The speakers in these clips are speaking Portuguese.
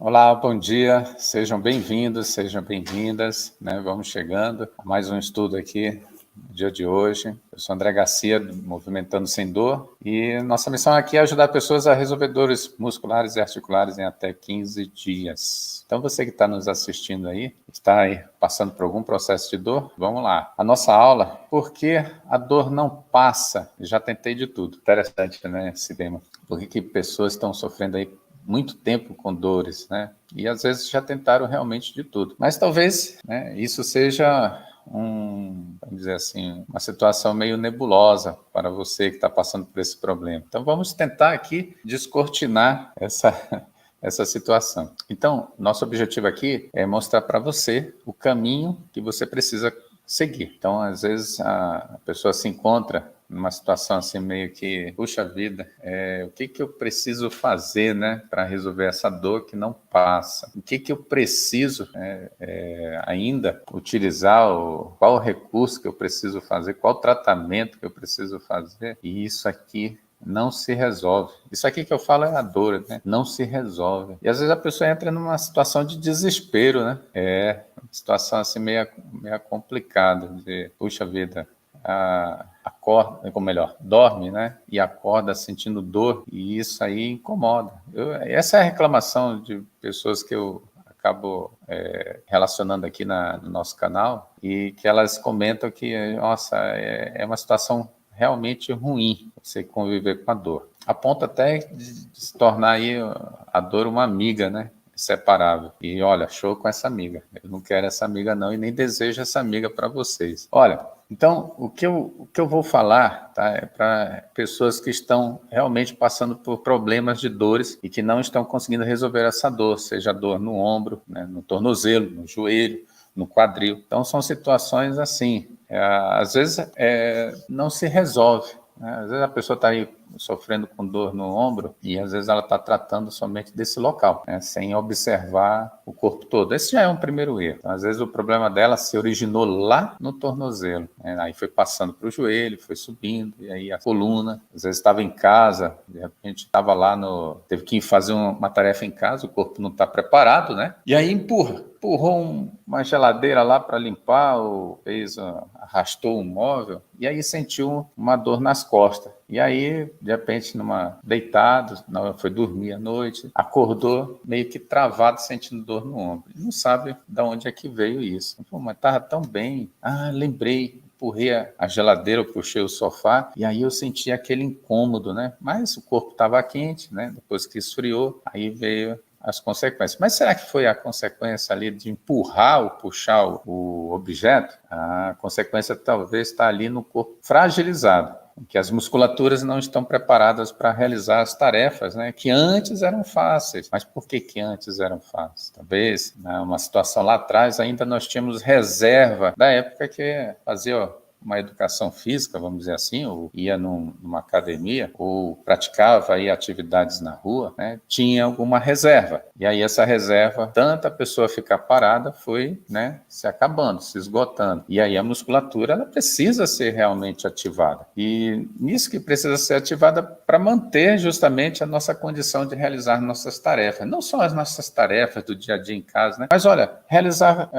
Olá, bom dia, sejam bem-vindos, sejam bem-vindas, né? Vamos chegando a mais um estudo aqui no dia de hoje. Eu sou André Garcia, do Movimentando Sem Dor, e nossa missão aqui é ajudar pessoas a resolver dores musculares e articulares em até 15 dias. Então, você que está nos assistindo aí, está aí passando por algum processo de dor, vamos lá. A nossa aula, por que a dor não passa? Já tentei de tudo. Interessante, né, esse tema. Por que pessoas estão sofrendo aí muito tempo com dores, né? E às vezes já tentaram realmente de tudo. Mas talvez, né, isso seja vamos dizer assim, uma situação meio nebulosa para você que está passando por esse problema. Então vamos tentar aqui descortinar essa situação. Então, nosso objetivo aqui é mostrar para você o caminho que você precisa seguir. Então, às vezes a pessoa se encontra numa situação assim meio que, puxa vida, o que eu preciso fazer, né, para resolver essa dor que não passa? O que eu preciso ainda utilizar? Qual o recurso que eu preciso fazer? Qual o tratamento que eu preciso fazer? E isso aqui não se resolve. Isso aqui que eu falo é a dor, né? Não se resolve. E às vezes a pessoa entra numa situação de desespero, né? Uma situação assim meio complicada, de, puxa vida, acorda, ou melhor, dorme, né? E acorda sentindo dor, e isso aí incomoda. Essa é a reclamação de pessoas que eu acabo relacionando aqui no nosso canal, e que elas comentam que, nossa, é uma situação realmente ruim você conviver com a dor. A ponto até de se tornar aí a dor uma amiga, né? Inseparável. E olha, show com essa amiga. Eu não quero essa amiga não e nem desejo essa amiga para vocês. Olha, então o que eu vou falar, tá, é para pessoas que estão realmente passando por problemas de dores e que não estão conseguindo resolver essa dor, seja dor no ombro, né, no tornozelo, no joelho, no quadril. Então são situações assim, às vezes não se resolve. Às vezes a pessoa está aí sofrendo com dor no ombro e às vezes ela está tratando somente desse local, né, sem observar o corpo todo. Esse já é um primeiro erro. Então, às vezes o problema dela se originou lá no tornozelo, né, aí foi passando para o joelho, foi subindo, e aí a coluna. Às vezes estava em casa, de repente estava lá teve que fazer uma tarefa em casa, o corpo não está preparado, né? E aí empurrou uma geladeira lá para limpar, ou arrastou um móvel, e aí sentiu uma dor nas costas. E aí, de repente, deitado, foi dormir à noite, acordou meio que travado, sentindo dor no ombro. Não sabe de onde é que veio isso. Pô, mas estava tão bem. Lembrei. Empurrei a geladeira, eu puxei o sofá, e aí eu senti aquele incômodo, né? Mas o corpo estava quente, né? Depois que esfriou, aí veio as consequências. Mas será que foi a consequência ali de empurrar ou puxar o objeto? A consequência talvez está ali no corpo fragilizado, que as musculaturas não estão preparadas para realizar as tarefas, né, que antes eram fáceis. Mas por que antes eram fáceis? Talvez, numa situação lá atrás, ainda nós tínhamos reserva da época que fazia uma educação física, vamos dizer assim, ou ia numa academia, ou praticava aí atividades na rua, né, tinha alguma reserva. E aí essa reserva, tanta pessoa ficar parada, foi, né, se acabando, se esgotando. E aí a musculatura, ela precisa ser realmente ativada. E nisso que precisa ser ativada para manter justamente a nossa condição de realizar nossas tarefas. Não só as nossas tarefas do dia a dia em casa, né, mas olha, realizar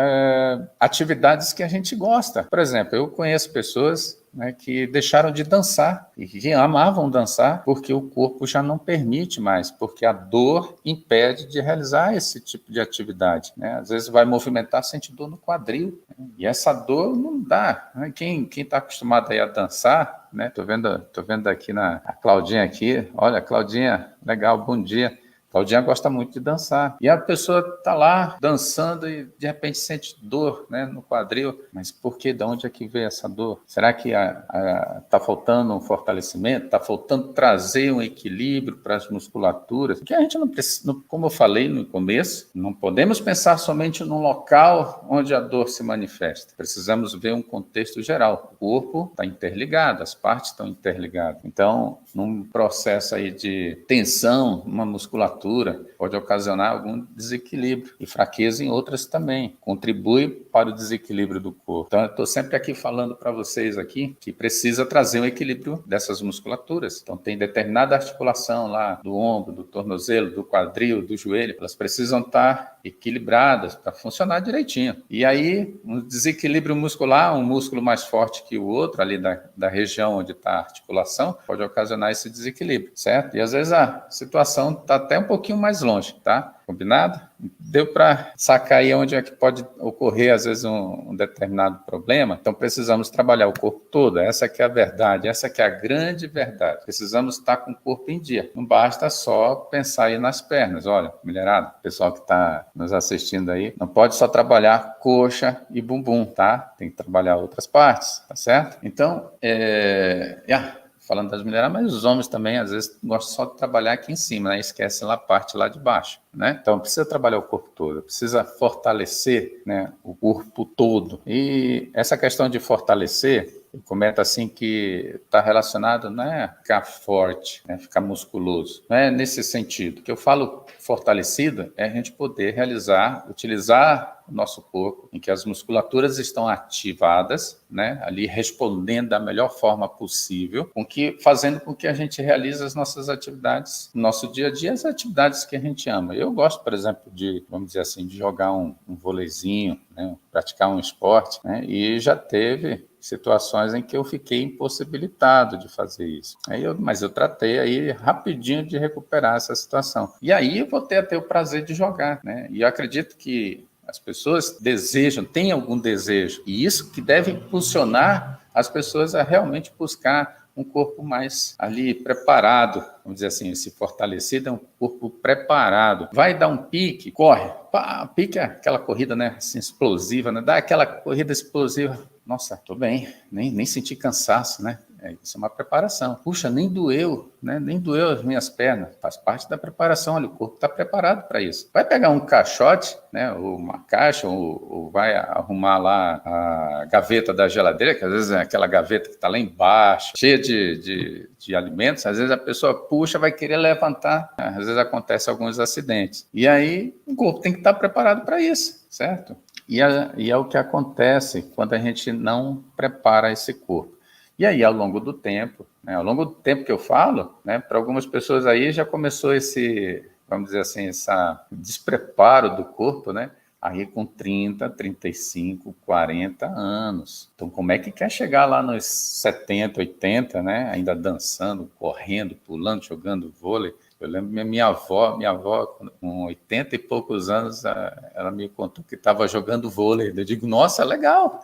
atividades que a gente gosta. Por exemplo, eu conheço pessoas, né, que deixaram de dançar e que amavam dançar porque o corpo já não permite mais, porque a dor impede de realizar esse tipo de atividade, né? Às vezes vai movimentar, sente dor no quadril, né? E essa dor não dá, né? Quem está acostumado aí a dançar, né? Tô vendo aqui a Claudinha aqui, olha, Claudinha, legal, bom dia. Claudinha gosta muito de dançar. E a pessoa está lá dançando e de repente sente dor, né, no quadril. Mas por que? De onde é que veio essa dor? Será que está faltando um fortalecimento? Está faltando trazer um equilíbrio para as musculaturas? Porque a gente não precisa, como eu falei no começo, não podemos pensar somente num local onde a dor se manifesta. Precisamos ver um contexto geral. O corpo está interligado, as partes estão interligadas. Então, num processo aí de tensão, uma musculatura musculatura, pode ocasionar algum desequilíbrio e fraqueza em outras também. Contribui para o desequilíbrio do corpo. Então, eu estou sempre aqui falando para vocês aqui que precisa trazer um equilíbrio dessas musculaturas. Então, tem determinada articulação lá do ombro, do tornozelo, do quadril, do joelho, elas precisam estar equilibradas para funcionar direitinho. E aí, um desequilíbrio muscular, um músculo mais forte que o outro, ali da região onde está a articulação, pode ocasionar esse desequilíbrio, certo? E às vezes a situação está até um pouquinho mais longe, tá? Combinado? Deu para sacar aí onde é que pode ocorrer, às vezes, um determinado problema. Então, precisamos trabalhar o corpo todo. Essa que é a verdade, essa que é a grande verdade. Precisamos estar com o corpo em dia. Não basta só pensar aí nas pernas. Olha, mulherada, pessoal que está nos assistindo aí, não pode só trabalhar coxa e bumbum, tá? Tem que trabalhar outras partes, tá certo? Então, falando das mulheres, mas os homens também, às vezes, gostam só de trabalhar aqui em cima, né? Esquecem lá a parte lá de baixo, né? Então, precisa trabalhar o corpo todo, precisa fortalecer, né, o corpo todo. E essa questão de fortalecer, eu comento assim que está relacionado, não é ficar forte, né, ficar musculoso. Não é nesse sentido. O que eu falo fortalecido é a gente poder realizar, utilizar o nosso corpo, em que as musculaturas estão ativadas, né, ali respondendo da melhor forma possível, fazendo com que a gente realize as nossas atividades no nosso dia a dia, as atividades que a gente ama. Eu gosto, por exemplo, vamos dizer assim, de jogar um vôleizinho, né, praticar um esporte, né, e já teve situações em que eu fiquei impossibilitado de fazer isso. Mas eu tratei aí rapidinho de recuperar essa situação. E aí eu voltei a ter o prazer de jogar, né? E eu acredito que as pessoas têm algum desejo, e isso que deve impulsionar as pessoas a realmente buscar um corpo mais ali preparado, vamos dizer assim, esse fortalecido é um corpo preparado. Vai dar um pique, corre. Pá, pique é aquela corrida, né, assim, explosiva, né? Dá aquela corrida explosiva. Nossa, tô bem, nem senti cansaço, né? Isso é uma preparação. Puxa, nem doeu, né? Nem doeu as minhas pernas. Faz parte da preparação, olha, o corpo está preparado para isso. Vai pegar um caixote, né? Ou uma caixa, ou vai arrumar lá a gaveta da geladeira, que às vezes é aquela gaveta que está lá embaixo, cheia de alimentos. Às vezes a pessoa puxa, vai querer levantar. Às vezes acontece alguns acidentes. E aí o corpo tem que estar preparado para isso, certo? E é o que acontece quando a gente não prepara esse corpo. E aí, ao longo do tempo, né, ao longo do tempo que eu falo, né, para algumas pessoas aí já começou esse, vamos dizer assim, esse despreparo do corpo, né, aí com 30, 35, 40 anos. Então, como é que quer chegar lá nos 70, 80, né, ainda dançando, correndo, pulando, jogando vôlei? Eu lembro minha avó, com 80 e poucos anos, ela me contou que estava jogando vôlei. Eu digo, nossa, legal,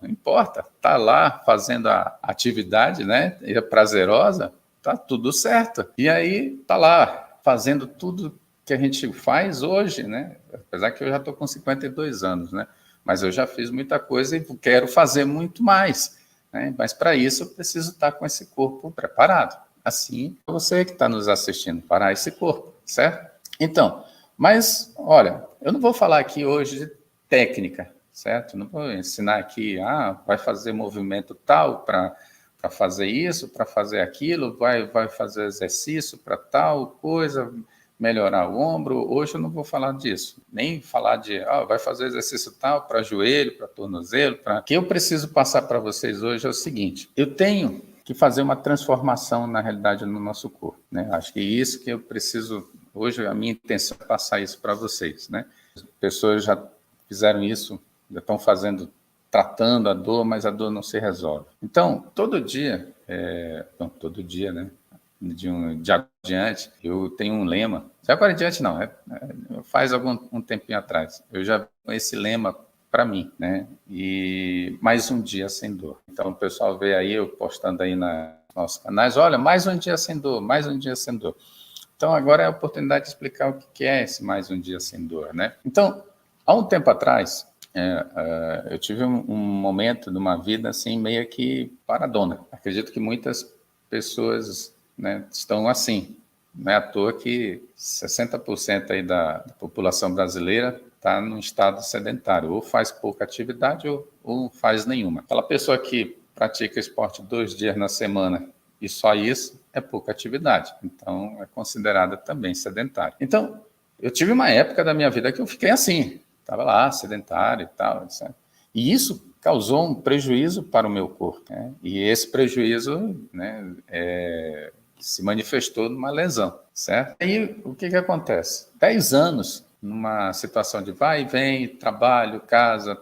não importa. Está lá fazendo a atividade, né? É prazerosa, tá tudo certo. E aí está lá fazendo tudo que a gente faz hoje, né? Apesar que eu já estou com 52 anos, né? Mas eu já fiz muita coisa e quero fazer muito mais, né? Mas para isso eu preciso estar com esse corpo preparado. Assim, você que está nos assistindo, parar esse corpo, certo? Então, mas, olha, eu não vou falar aqui hoje de técnica, certo? Não vou ensinar aqui, vai fazer movimento tal para fazer isso, para fazer aquilo, vai fazer exercício para tal coisa, melhorar o ombro. Hoje eu não vou falar disso, nem falar de, vai fazer exercício tal para joelho, para tornozelo. O que eu preciso passar para vocês hoje é o seguinte, eu tenho que fazer uma transformação, na realidade, no nosso corpo, né? Acho que é isso que eu preciso, hoje a minha intenção é passar isso para vocês, né? As pessoas já fizeram isso, já estão tratando a dor, mas a dor não se resolve. Então, todo dia, né? De agora em diante, eu tenho um lema, de agora em diante não, faz um tempinho atrás, eu já tenho esse lema para mim, né? E mais um dia sem dor. Então, o pessoal vê aí, eu postando aí nos nossos canais, olha, mais um dia sem dor, mais um dia sem dor. Então, agora é a oportunidade de explicar o que é esse mais um dia sem dor, né? Então, há um tempo atrás, eu tive um momento de uma vida assim, meio que paradona. Acredito que muitas pessoas, né, estão assim. Não é à toa que 60% aí da população brasileira está num estado sedentário, ou faz pouca atividade ou faz nenhuma. Aquela pessoa que pratica esporte 2 dias na semana e só isso, é pouca atividade, então é considerada também sedentária. Então, eu tive uma época da minha vida que eu fiquei assim, estava lá, sedentário e tal, etc. E isso causou um prejuízo para o meu corpo, né? E esse prejuízo, né, se manifestou numa lesão, certo? Aí, o que acontece? 10 anos numa situação de vai e vem, trabalho, casa,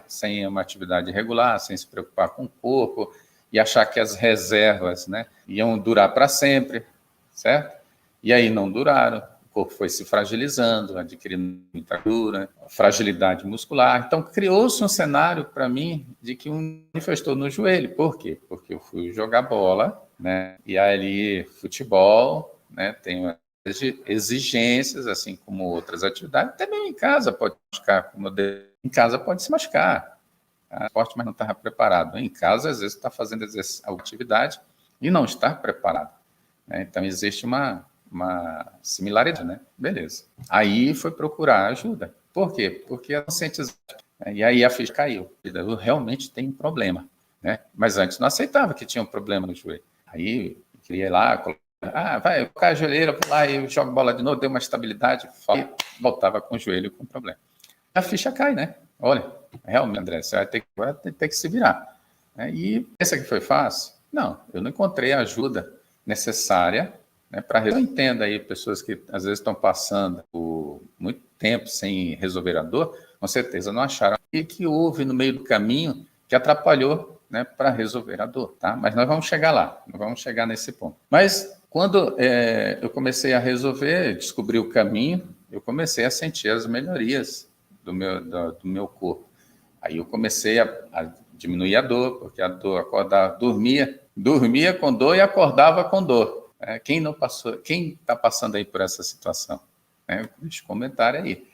sem uma atividade regular, sem se preocupar com o corpo e achar que as reservas, né, iam durar para sempre, certo? E aí não duraram, o corpo foi se fragilizando, adquirindo muita gordura, fragilidade muscular. Então, criou-se um cenário para mim de que manifestou no joelho. Por quê? Porque eu fui jogar bola, né, e ali futebol, né, tem exigências, assim como outras atividades, até mesmo em casa pode machucar, em casa pode se machucar, tá? Esporte, mas não estava preparado. Em casa, às vezes, está fazendo a atividade e não está preparado, né? Então, existe uma similaridade, né? Beleza. Aí foi procurar ajuda. Por quê? Porque a conscientização, né? E aí a ficha caiu. Eu realmente tenho um problema, né? Mas antes não aceitava que tinha um problema no joelho. Aí, queria ir lá, vai colocar a joelheira, vou lá e jogo bola de novo, deu uma estabilidade, e voltava com o joelho com problema. A ficha cai, né? Olha, realmente, André, você vai ter que se virar, né? E pensa que foi fácil? Não, eu não encontrei a ajuda necessária, né, para resolver. Eu entendo aí pessoas que às vezes estão passando por muito tempo sem resolver a dor, com certeza não acharam que houve no meio do caminho que atrapalhou, né, para resolver a dor, tá? Mas nós vamos chegar lá, nós vamos chegar nesse ponto. Mas quando eu comecei a resolver, descobri o caminho, eu comecei a sentir as melhorias do meu corpo. Aí eu comecei a diminuir a dor, porque a dor acordava, dormia com dor e acordava com dor. Quem não passou, quem está passando aí por essa situação? Deixa um comentário aí.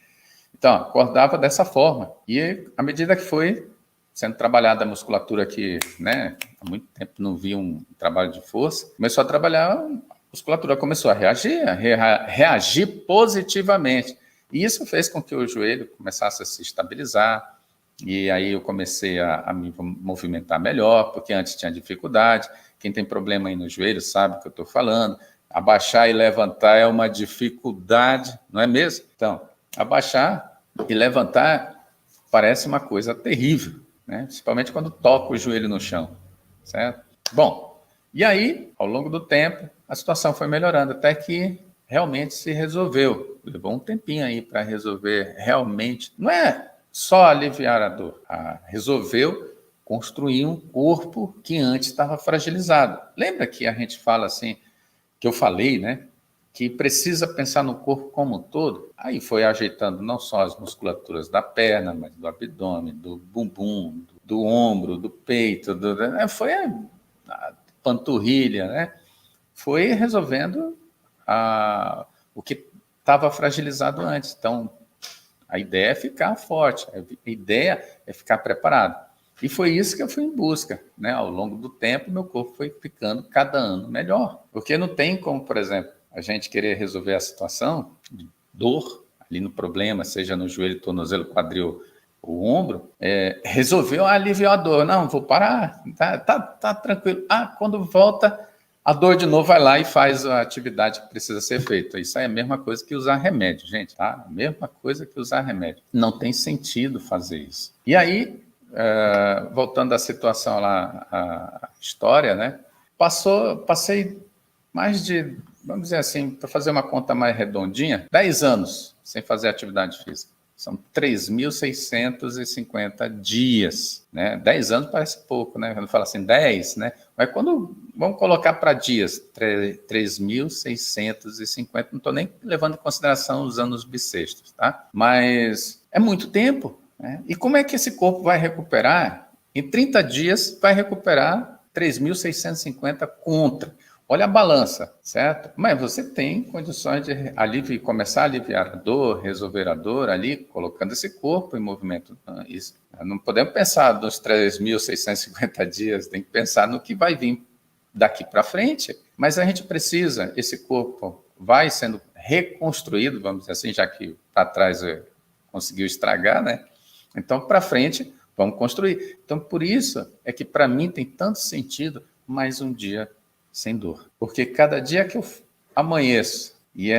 Então, acordava dessa forma. E à medida que foi sendo trabalhada a musculatura que, né, há muito tempo não vi um trabalho de força, começou a trabalhar, a musculatura começou a reagir positivamente. E isso fez com que o joelho começasse a se estabilizar, e aí eu comecei a me movimentar melhor, porque antes tinha dificuldade. Quem tem problema aí no joelho sabe o que eu estou falando. Abaixar e levantar é uma dificuldade, não é mesmo? Então, abaixar e levantar parece uma coisa terrível, né? Principalmente quando toca o joelho no chão, certo? Bom, e aí, ao longo do tempo, a situação foi melhorando, até que realmente se resolveu. Levou um tempinho aí para resolver realmente. Não é só aliviar a dor, resolveu construir um corpo que antes estava fragilizado. Lembra que a gente fala assim, que eu falei, né? Que precisa pensar no corpo como um todo. Aí foi ajeitando não só as musculaturas da perna, mas do abdômen, do bumbum, do ombro, do peito, foi a panturrilha, né? Foi resolvendo o que estava fragilizado antes. Então, a ideia é ficar forte, a ideia é ficar preparado. E foi isso que eu fui em busca, né? Ao longo do tempo, meu corpo foi ficando cada ano melhor. Porque não tem como, por exemplo, a gente querer resolver a situação de dor ali no problema, seja no joelho, tornozelo, quadril, o ombro, resolveu aliviar a dor. Não, vou parar, tá tranquilo. Quando volta, a dor de novo vai lá e faz a atividade que precisa ser feita. Isso aí é a mesma coisa que usar remédio, gente, tá? A mesma coisa que usar remédio. Não tem sentido fazer isso. E aí, voltando à situação lá, a história, né? Passei mais de, vamos dizer assim, para fazer uma conta mais redondinha, 10 anos sem fazer atividade física. São 3.650 dias, né? 10 anos parece pouco, né? Quando fala assim, 10, né? Mas quando vamos colocar para dias, 3.650, não estou nem levando em consideração os anos bissextos, tá? Mas é muito tempo, né? E como é que esse corpo vai recuperar? Em 30 dias vai recuperar 3.650 contra. Olha a balança, certo? Mas você tem condições de começar a aliviar a dor, resolver a dor ali, colocando esse corpo em movimento. Isso. Não podemos pensar nos 3.650 dias, tem que pensar no que vai vir daqui para frente. Mas a gente precisa, esse corpo vai sendo reconstruído, vamos dizer assim, já que para trás conseguiu estragar, né? Então, para frente, vamos construir. Então, por isso é que para mim tem tanto sentido mais um dia sem dor. Porque cada dia que eu amanheço, e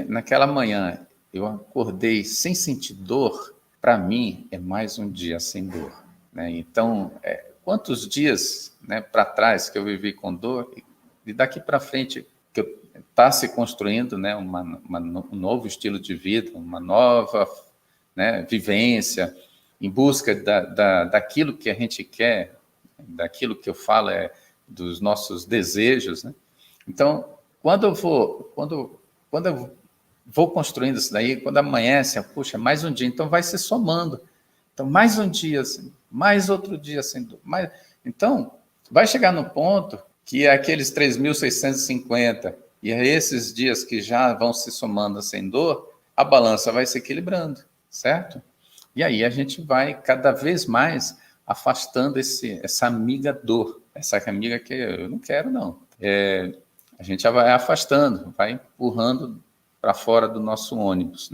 naquela manhã eu acordei sem sentir dor, para mim é mais um dia sem dor. Né? Então, quantos dias, né, para trás que eu vivi com dor, e daqui para frente que está se construindo, né, um novo estilo de vida, uma nova, né, vivência, em busca daquilo que a gente quer, daquilo que eu falo dos nossos desejos. Né? Então, quando eu vou construindo isso daí, quando amanhece, puxa, mais um dia, então vai se somando. Então, mais um dia assim, mais outro dia sem dor. Então, vai chegar no ponto que aqueles 3.650 e esses dias que já vão se somando sem dor, a balança vai se equilibrando, certo? E aí a gente vai cada vez mais afastando essa amiga dor, essa amiga que eu não quero, não. A gente já vai afastando, vai empurrando para fora do nosso ônibus,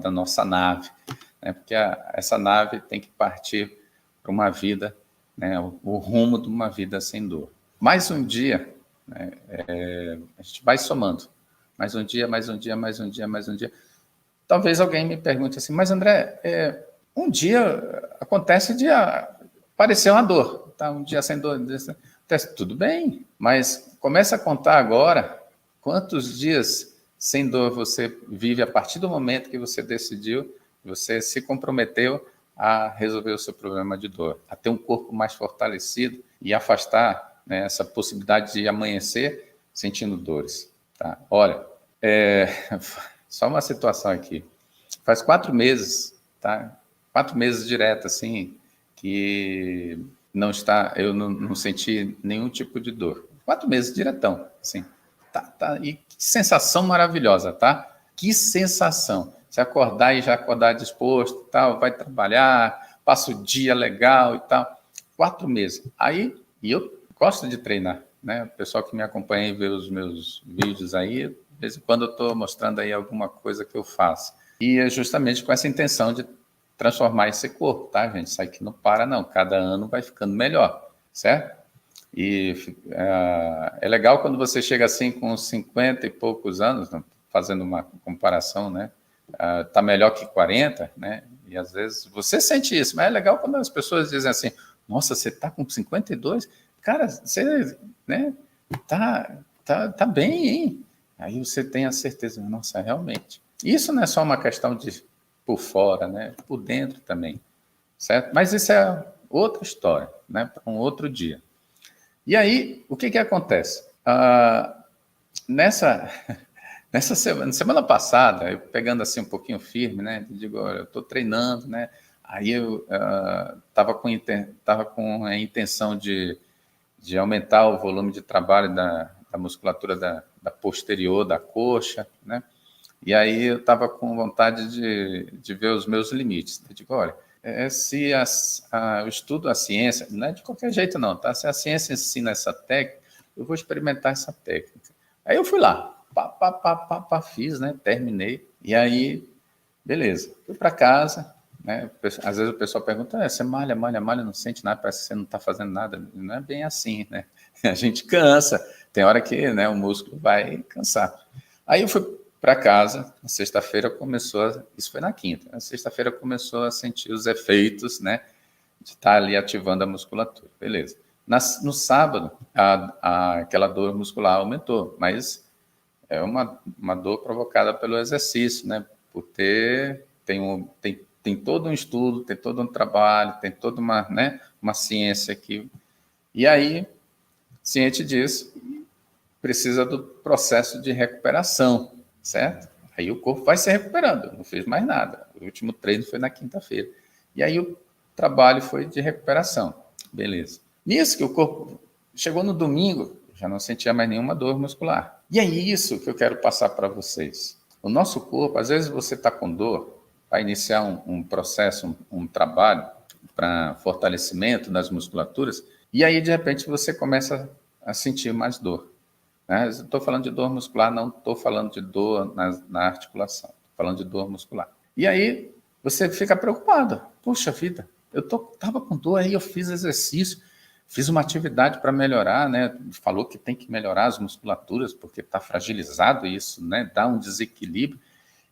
da nossa nave, né? Porque essa nave tem que partir para uma vida, né? O rumo de uma vida sem dor. Mais um dia, né? A gente vai somando. Mais um dia, mais um dia, mais um dia, mais um dia. Talvez alguém me pergunte assim, mas André, um dia acontece de aparecer uma dor, tá? Um dia sem dor, tudo bem, mas começa a contar agora quantos dias sem dor você vive a partir do momento que você decidiu, você se comprometeu a resolver o seu problema de dor, a ter um corpo mais fortalecido e afastar, né, essa possibilidade de amanhecer sentindo dores. Tá? Olha, só uma situação aqui. Faz 4 meses, tá? 4 meses direto, assim, que eu não senti nenhum tipo de dor. 4 meses diretão, assim. Tá. E que sensação maravilhosa, tá? Que sensação. Você acordar e já acordar disposto, tal, vai trabalhar, passa o dia legal e tal. 4 meses. Aí, e eu gosto de treinar, né? O pessoal que me acompanha e vê os meus vídeos aí, de vez em quando eu estou mostrando aí alguma coisa que eu faço. E é justamente com essa intenção de transformar esse corpo, tá, gente? Isso aqui não para, não. Cada ano vai ficando melhor, certo? E é legal quando você chega assim com 50 e poucos anos, fazendo uma comparação, né? Tá melhor que 40, né? E às vezes você sente isso, mas é legal quando as pessoas dizem assim, nossa, você tá com 52? Cara, você, né? Tá bem, hein? Aí você tem a certeza, nossa, realmente. Isso não é só uma questão de por fora, né? Por dentro também, certo? Mas isso é outra história, né? Para um outro dia. E aí, o que acontece? Nessa semana passada, eu pegando assim um pouquinho firme, né? Eu digo, olha, eu estou treinando, né? Aí eu estava com a intenção de aumentar o volume de trabalho da musculatura da posterior da coxa, né? E aí eu estava com vontade de ver os meus limites. Eu digo, olha, se eu estudo a ciência, não é de qualquer jeito não, tá? Se a ciência ensina essa técnica, eu vou experimentar essa técnica. Aí eu fui lá, fiz, né? Terminei. E aí, beleza. Fui para casa, né? Às vezes o pessoal pergunta, você malha, não sente nada, parece que você não está fazendo nada. Não é bem assim, né? A gente cansa. Tem hora que, né, o músculo vai cansar. Aí eu fui para casa, na sexta-feira isso foi na quinta, na sexta-feira começou a sentir os efeitos, né, de estar ali ativando a musculatura, beleza. No sábado, aquela dor muscular aumentou, mas é uma dor provocada pelo exercício, né, por tem todo um estudo, tem todo um trabalho, tem toda uma ciência aqui, e aí, ciente disso, precisa do processo de recuperação, certo? Aí o corpo vai se recuperando, não fez mais nada. O último treino foi na quinta-feira. E aí o trabalho foi de recuperação. Beleza. Nisso que o corpo chegou no domingo, já não sentia mais nenhuma dor muscular. E é isso que eu quero passar para vocês. O nosso corpo, às vezes você está com dor, vai iniciar um processo, um trabalho para fortalecimento das musculaturas, e aí de repente você começa a sentir mais dor. Estou falando de dor muscular, não estou falando de dor na articulação, estou falando de dor muscular. E aí você fica preocupado. Puxa vida, eu estava com dor, aí eu fiz exercício, fiz uma atividade para melhorar, né? Falou que tem que melhorar as musculaturas, porque está fragilizado isso, né? Dá um desequilíbrio.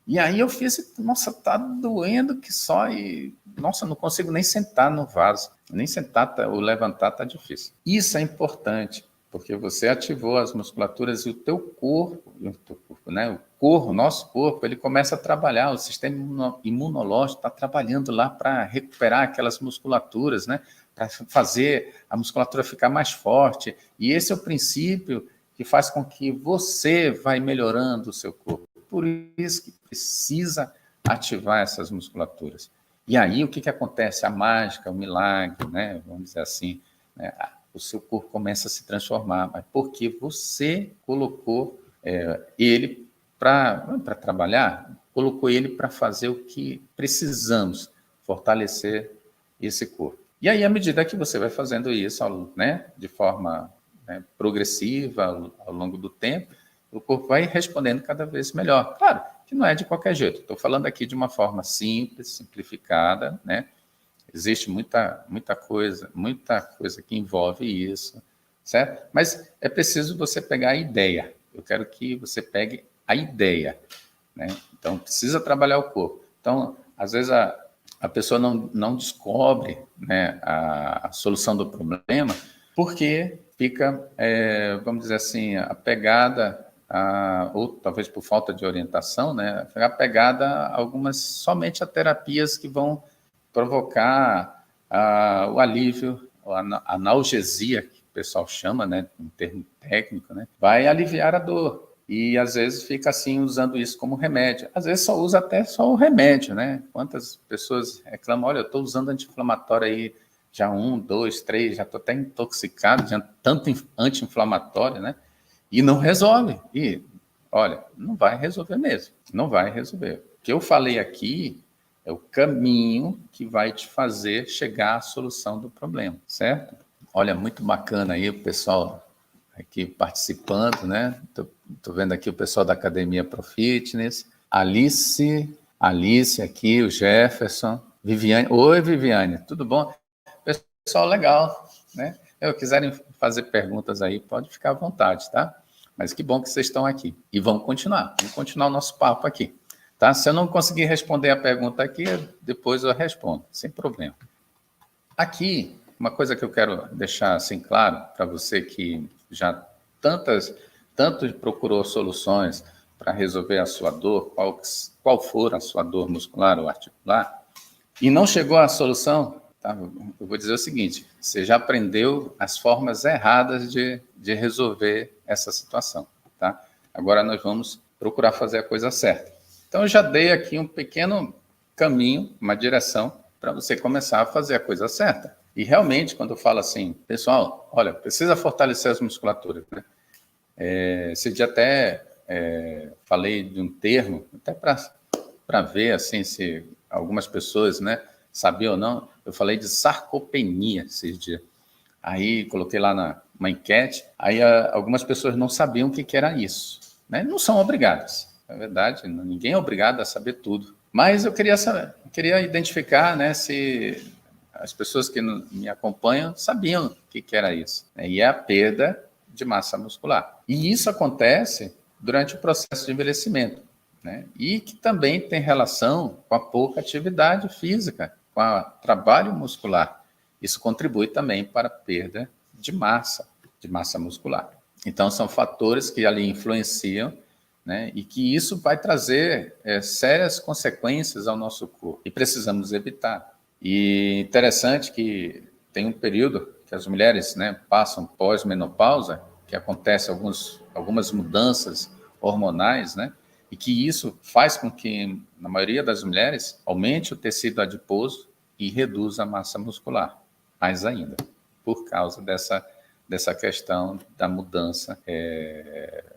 E aí eu fiz, nossa, tá doendo que só, e nossa, não consigo nem sentar no vaso, nem sentar, ou levantar tá difícil. Isso é importante, porque você ativou as musculaturas e o teu corpo, né? O nosso corpo, ele começa a trabalhar, o sistema imunológico está trabalhando lá para recuperar aquelas musculaturas, né? Para fazer a musculatura ficar mais forte. E esse é o princípio que faz com que você vai melhorando o seu corpo. Por isso que precisa ativar essas musculaturas. E aí o que acontece? A mágica, o milagre, né? Vamos dizer assim, né? O seu corpo começa a se transformar, mas porque você colocou ele para trabalhar, colocou ele para fazer o que precisamos, fortalecer esse corpo. E aí, à medida que você vai fazendo isso, né, de forma progressiva ao longo do tempo, o corpo vai respondendo cada vez melhor. Claro que não é de qualquer jeito. Estou falando aqui de uma forma simples, simplificada, né? Existe muita coisa que envolve isso, certo? Mas é preciso você pegar a ideia. Eu quero que você pegue a ideia, né? Então, precisa trabalhar o corpo. Então, às vezes a pessoa não descobre, né, a solução do problema porque fica, vamos dizer assim, apegada ou talvez por falta de orientação, né, apegada somente a terapias que vão provocar o alívio, a analgesia, que o pessoal chama, né, um termo técnico, né, vai aliviar a dor. E às vezes fica assim usando isso como remédio. Às vezes só usa até só o remédio, né? Quantas pessoas reclamam, olha, eu estou usando anti-inflamatório aí já 1, 2, 3, já estou até intoxicado de tanto anti-inflamatório, né? E não resolve. E, olha, não vai resolver mesmo. Não vai resolver. O que eu falei aqui é o caminho que vai te fazer chegar à solução do problema, certo? Olha, muito bacana aí o pessoal aqui participando, né? Tô vendo aqui o pessoal da Academia Pro Fitness, Alice aqui, o Jefferson, Viviane. Oi, Viviane, tudo bom? Pessoal legal, né? Se quiserem fazer perguntas aí, pode ficar à vontade, tá? Mas que bom que vocês estão aqui. E vamos continuar o nosso papo aqui, tá? Se eu não conseguir responder a pergunta aqui, depois eu respondo, sem problema. Aqui, uma coisa que eu quero deixar assim claro para você que já tanto procurou soluções para resolver a sua dor, qual for a sua dor muscular ou articular, e não chegou à solução, tá? Eu vou dizer o seguinte, você já aprendeu as formas erradas de resolver essa situação, tá? Agora nós vamos procurar fazer a coisa certa. Então eu já dei aqui um pequeno caminho, uma direção, para você começar a fazer a coisa certa. E realmente, quando eu falo assim, pessoal, olha, precisa fortalecer as musculaturas, né? Esse dia até falei de um termo, até para ver assim se algumas pessoas, né, sabiam ou não. Eu falei de sarcopenia esses dias. Aí coloquei lá uma enquete, aí algumas pessoas não sabiam o que era isso, né? Não são obrigadas, na verdade, ninguém é obrigado a saber tudo. Mas eu queria identificar, né, se as pessoas que me acompanham sabiam o que era isso, né? E é a perda de massa muscular. E isso acontece durante o processo de envelhecimento, né? E que também tem relação com a pouca atividade física, com o trabalho muscular. Isso contribui também para a perda de massa muscular. Então, são fatores que ali influenciam, né? E que isso vai trazer sérias consequências ao nosso corpo e precisamos evitar. E interessante que tem um período que as mulheres, né, passam pós-menopausa, que acontece algumas mudanças hormonais, né, e que isso faz com que, na maioria das mulheres, aumente o tecido adiposo e reduza a massa muscular, mais ainda, por causa dessa questão da mudança,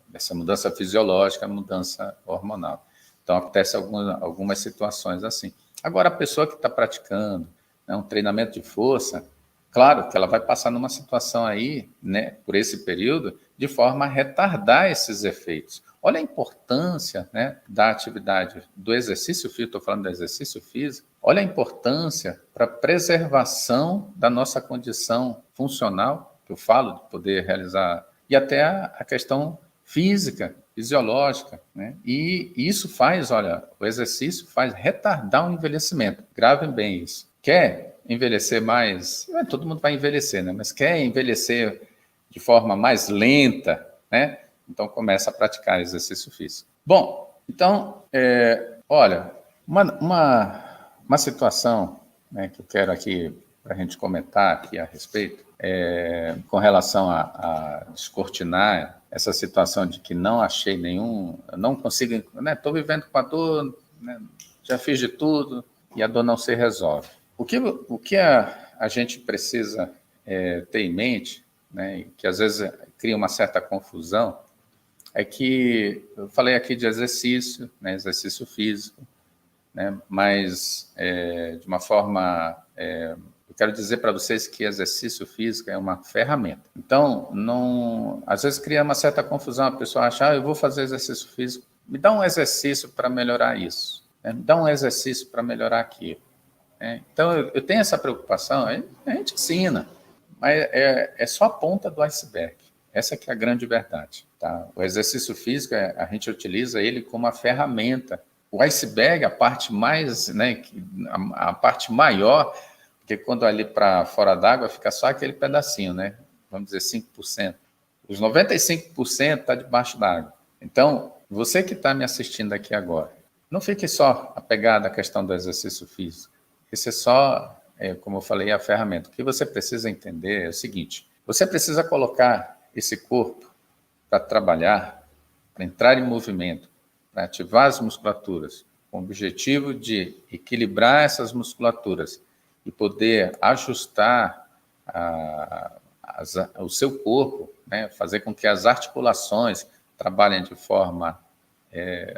dessa mudança fisiológica, mudança hormonal. Então, acontece algumas situações assim. Agora, a pessoa que está praticando, né, um treinamento de força, claro que ela vai passar numa situação aí, né, por esse período, de forma a retardar esses efeitos. Olha a importância, né, da atividade, do exercício físico, estou falando do exercício físico, Olha a importância para a preservação da nossa condição funcional, que eu falo de poder realizar, e até a questão física, fisiológica, né? E isso faz, olha, o exercício faz retardar o envelhecimento. Gravem bem isso. Quer envelhecer mais? Todo mundo vai envelhecer, né? Mas quer envelhecer de forma mais lenta, né? Então começa a praticar exercício físico. Bom, então, olha, uma situação, né, que eu quero aqui para a gente comentar aqui a respeito, com relação a descortinar essa situação de que não achei nenhum, não consigo, estou vivendo com a dor, né, já fiz de tudo e a dor não se resolve. O que a gente precisa ter em mente, né, que às vezes cria uma certa confusão, é que eu falei aqui de exercício, né, exercício físico, né, mas de uma forma, eu quero dizer para vocês que exercício físico é uma ferramenta. Então, às vezes cria uma certa confusão, a pessoa acha, eu vou fazer exercício físico, me dá um exercício para melhorar isso, né, me dá um exercício para melhorar aquilo. Né? Então, eu tenho essa preocupação, a gente ensina, mas é só a ponta do iceberg. Essa que é a grande verdade. Tá? O exercício físico, a gente utiliza ele como uma ferramenta. O iceberg, a parte mais, né, a parte maior, porque quando ali para fora d'água fica só aquele pedacinho, né? Vamos dizer 5%. Os 95% está debaixo d'água. Então, você que está me assistindo aqui agora, não fique só apegado à questão do exercício físico. Isso é só, como eu falei, a ferramenta. O que você precisa entender é o seguinte: você precisa colocar esse corpo para trabalhar, para entrar em movimento, para ativar as musculaturas, com o objetivo de equilibrar essas musculaturas e poder ajustar o seu corpo, né, fazer com que as articulações trabalhem de forma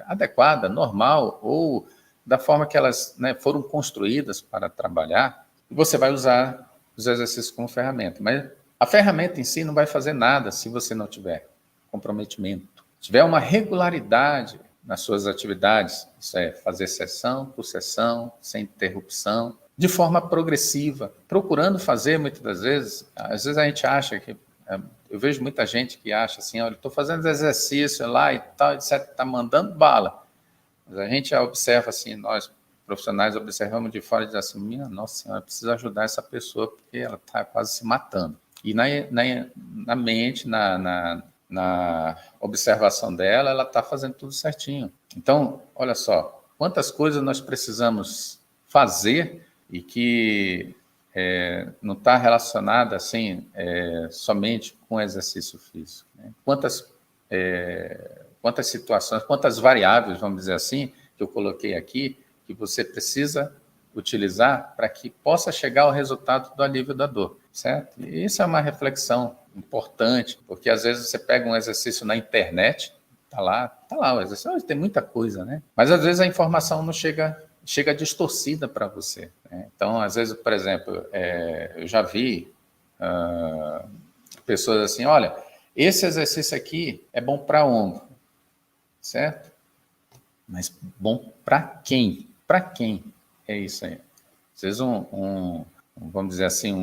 adequada, normal, ou da forma que elas, né, foram construídas para trabalhar, e você vai usar os exercícios como ferramenta. Mas a ferramenta em si não vai fazer nada se você não tiver comprometimento. Se tiver uma regularidade nas suas atividades, isso é fazer sessão por sessão, sem interrupção, de forma progressiva, procurando fazer muitas das vezes, às vezes a gente acha que, eu vejo muita gente que acha assim, olha, estou fazendo exercício lá e tal, etc, está mandando bala. Mas a gente observa assim, nós profissionais observamos de fora e dizemos assim, minha nossa senhora, precisa ajudar essa pessoa porque ela está quase se matando. E na mente, na observação dela, ela está fazendo tudo certinho. Então, olha só, quantas coisas nós precisamos fazer e que não está relacionada assim somente com exercício físico. Né? Quantas situações, quantas variáveis, vamos dizer assim, que eu coloquei aqui, que você precisa utilizar para que possa chegar ao resultado do alívio da dor, certo? E isso é uma reflexão importante, porque às vezes você pega um exercício na internet, tá lá o exercício, tem muita coisa, né? Mas às vezes a informação não chega distorcida para você. Né? Então, às vezes, por exemplo, eu já vi pessoas assim, olha, esse exercício aqui é bom para ombro, certo? Mas bom para quem? Para quem é isso aí? Às vezes vamos dizer assim,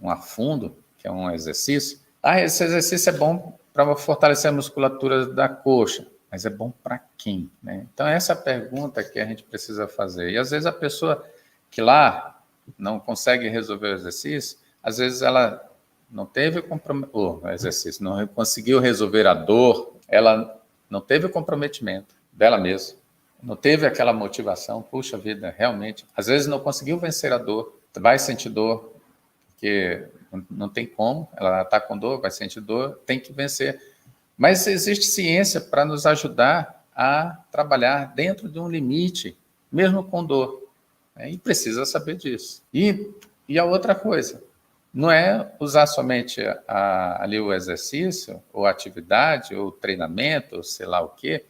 um afundo, que é um exercício. Esse exercício é bom para fortalecer a musculatura da coxa, mas é bom para quem? Né? Então, essa é a pergunta que a gente precisa fazer. E às vezes a pessoa que lá não consegue resolver o exercício, às vezes ela não teve o exercício, não conseguiu resolver a dor, ela não teve o comprometimento dela mesma, não teve aquela motivação, puxa vida, realmente, às vezes não conseguiu vencer a dor, vai sentir dor, porque não tem como, ela está com dor, vai sentir dor, tem que vencer. Mas existe ciência para nos ajudar a trabalhar dentro de um limite, mesmo com dor, né? E precisa saber disso. E a outra coisa, não é usar somente ali o exercício, ou a atividade, ou o treinamento, ou sei lá o quê,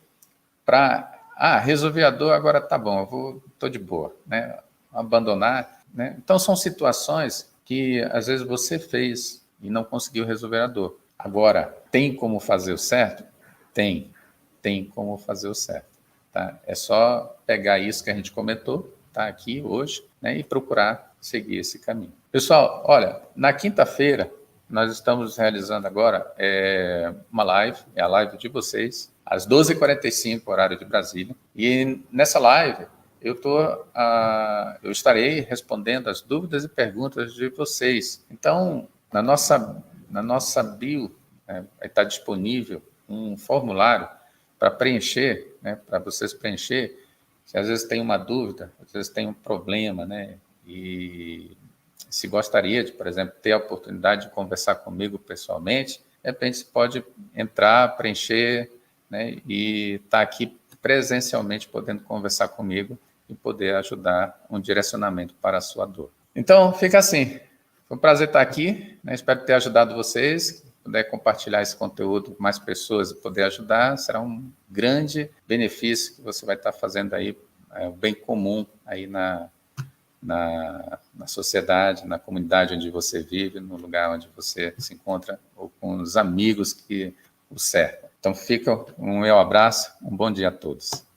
para, resolver a dor, agora tá bom, estou de boa, né? Abandonar, né? Então, são situações que, às vezes, você fez e não conseguiu resolver a dor. Agora, tem como fazer o certo? Tem como fazer o certo. Tá? É só pegar isso que a gente comentou, estar aqui hoje, né, e procurar seguir esse caminho. Pessoal, olha, na quinta-feira, nós estamos realizando agora uma live, é a live de vocês, às 12h45, horário de Brasília. E nessa live, eu estarei respondendo as dúvidas e perguntas de vocês. Então, na nossa bio, né, vai estar disponível um formulário para preencher, né, para vocês preencher, se às vezes tem uma dúvida, às vezes tem um problema, né, e se gostaria de, por exemplo, ter a oportunidade de conversar comigo pessoalmente, de repente você pode entrar, preencher, né, e estar aqui presencialmente podendo conversar comigo e poder ajudar um direcionamento para a sua dor. Então, fica assim. Foi um prazer estar aqui, né? Espero ter ajudado vocês. Se puder compartilhar esse conteúdo com mais pessoas e poder ajudar, será um grande benefício que você vai estar fazendo aí, o bem comum aí na sociedade, na comunidade onde você vive, no lugar onde você se encontra, ou com os amigos que o cercam. Então, fica um meu abraço, um bom dia a todos.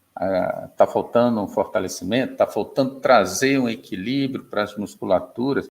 Está faltando um fortalecimento, está faltando trazer um equilíbrio para as musculaturas.